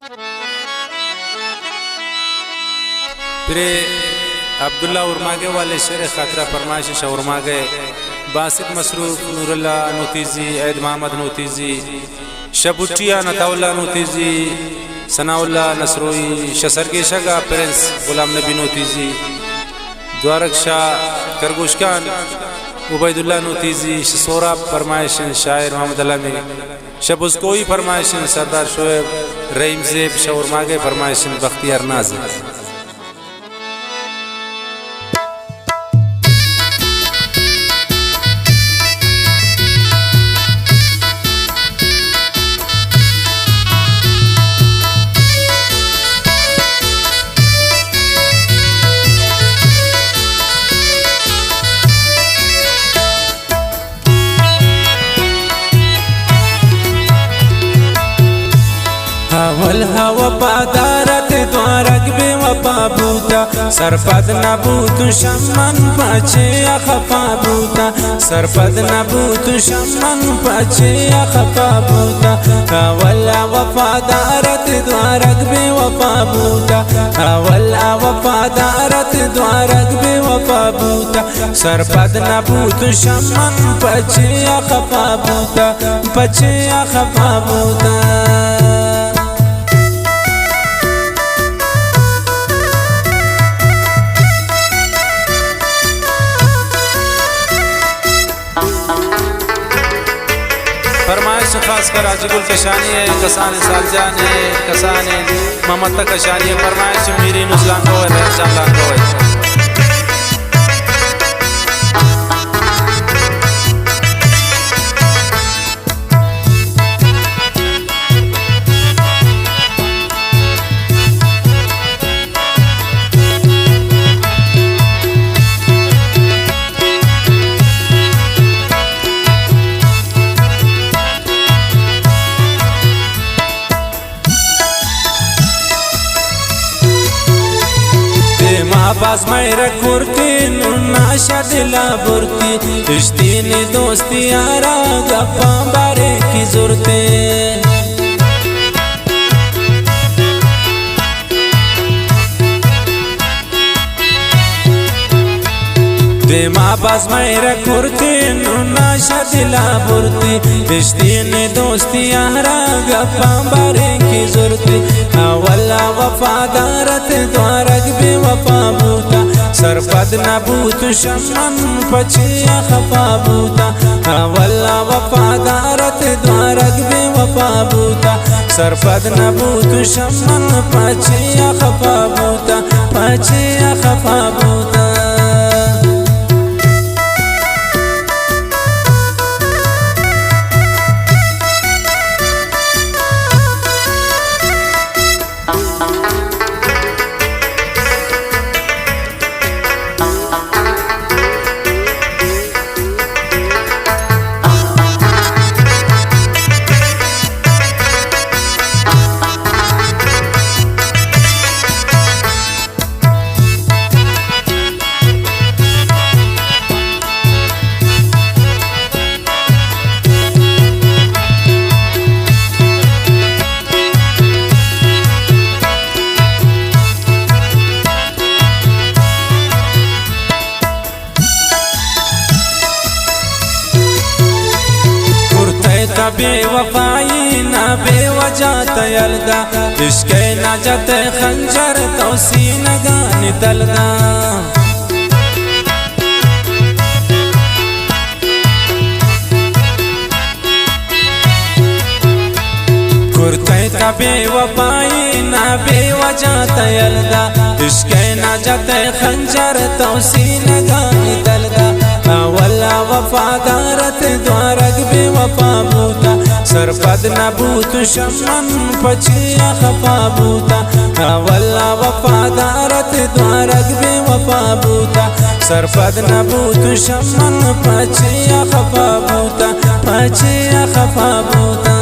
फिर अब्दुल्ला उर्मागे वाले शेर खतरा फरमाइश उर्मागे बासित मसरूफ नूरुल्ला नूतीजी ऐद मोहम्मद नूतीजी शबुटिया नताउल्ला नूतीजी सनाउल्ला नसरोई शसरगी शगा प्रिंस गुलाम नबी नूतीजी द्वारक शाह खरगोशखान उबैदुल्ला नूतीजी शसोरा फरमाइश शायर मोहम्मद अलमी शबुस्कोई फरमाइश सरदार शोएब रहीम ज़ेब शौरमागे फरमाइश बख्तियार नाज़िर। अवल हवा पादारत द्वारक बे वफा बूता सरपद नबूत शमन पचे अखफा बूता सरपद नबूत शमन पचे अखफा बूता अवल वफादारत द्वारक बे वफा बूता अवल वफादारत द्वारक बे वफा बूता सरपद नबूत शमन पचे अखफा बूता पचे अखफा बूता। फरमाइश खासकर आजिबुल कशानी है कसान सालजान है कसान ममता कशानी है फरमाइश मेरी नुजलान को है चांदान को है। आवाज मेरा कुर्ती नाशा दिला बुरती रिश्ती ने दोस्ती यारा गप्पा बारे की जुरते आवाज मेरा कुर्ती नाशा दिला बुरती रिश्ती ने दोस्ती यारा गप्पा बारे की जुरती अवला वफादारत द्वारक बे वफा बूता सरपद नबूत शमन पचे अखफा बूता अवला वफादारत द्वारक बे वफा बूता सरपद नबूत शमन पचे अखफा बूता पचे अखफा बूता। बेवफाई ना बेवजह तयलदा इश्क़ नजत खंजर तोसी नगान दलदा कुर्ते का बेवफाई ना बेवजह तयलदा इश्क़ नजत खंजर तोसी नगान दलदा अवला वफादारत द्वारक बे वफा बूता सरपद नबूत शमन पचे अखफा बूता अवला वफादारत द्वारक बे वफा बूता सरपद नबूत शमन पचे अखफा बूता पचे अखफा बूता।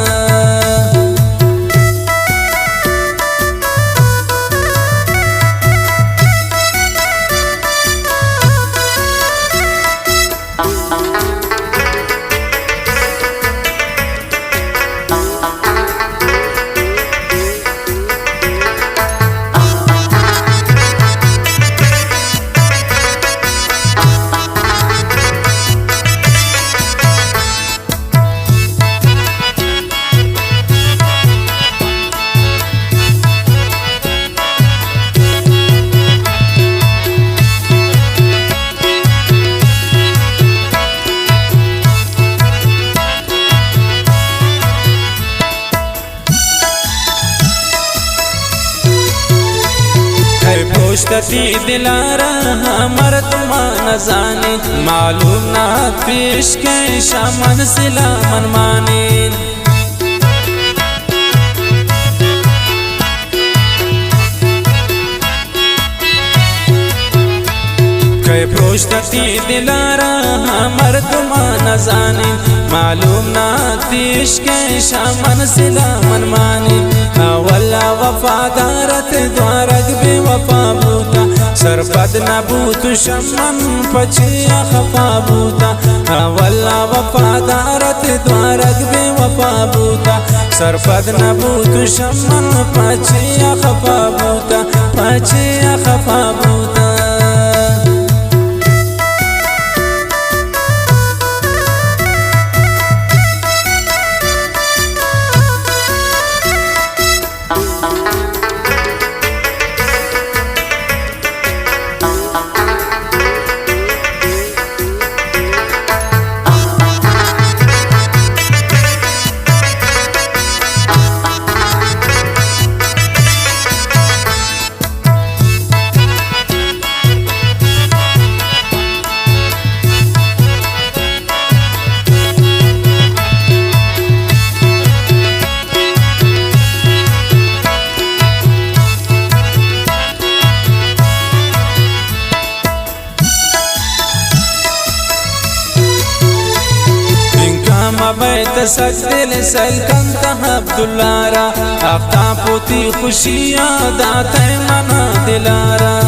پروشتی دلارا ہمر تما نزانی معلوم نہ پیش کے شامن سلا من مانین کہ پروشتی دلارا ہمر تما نزانی معلوم نہ پیش کے شامن سلا من مانین اولا وفادارت دوارگ بے وفا بوتا سرپد نبوت شمن پچیا خفا بوتا اولا وفادارت دوارگ بے وفا بوتا سرپد نبوت شمن پچیا خفا بوتا پچیا خفا بوتا بیت سجدل سلکنت عبداللارا آفتاب پوتی خوشیاں داتے منا دلارا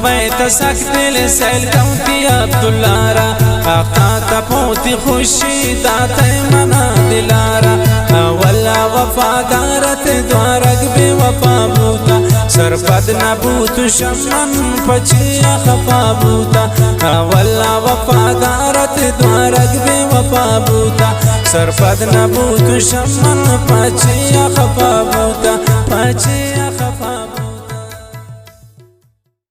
بیت سجدل سلکنت عبداللارا آفتاب پوتی خوشی داتے منا دلارا اولا وفادارت دوارگ بے وفا بوتا سرپد نبوت شمن پچیا خفا بوتا اولا وفادارت دوارگ بے وفا بوتا سرپد نبوت شمن پچیا خفا بوتا پچیا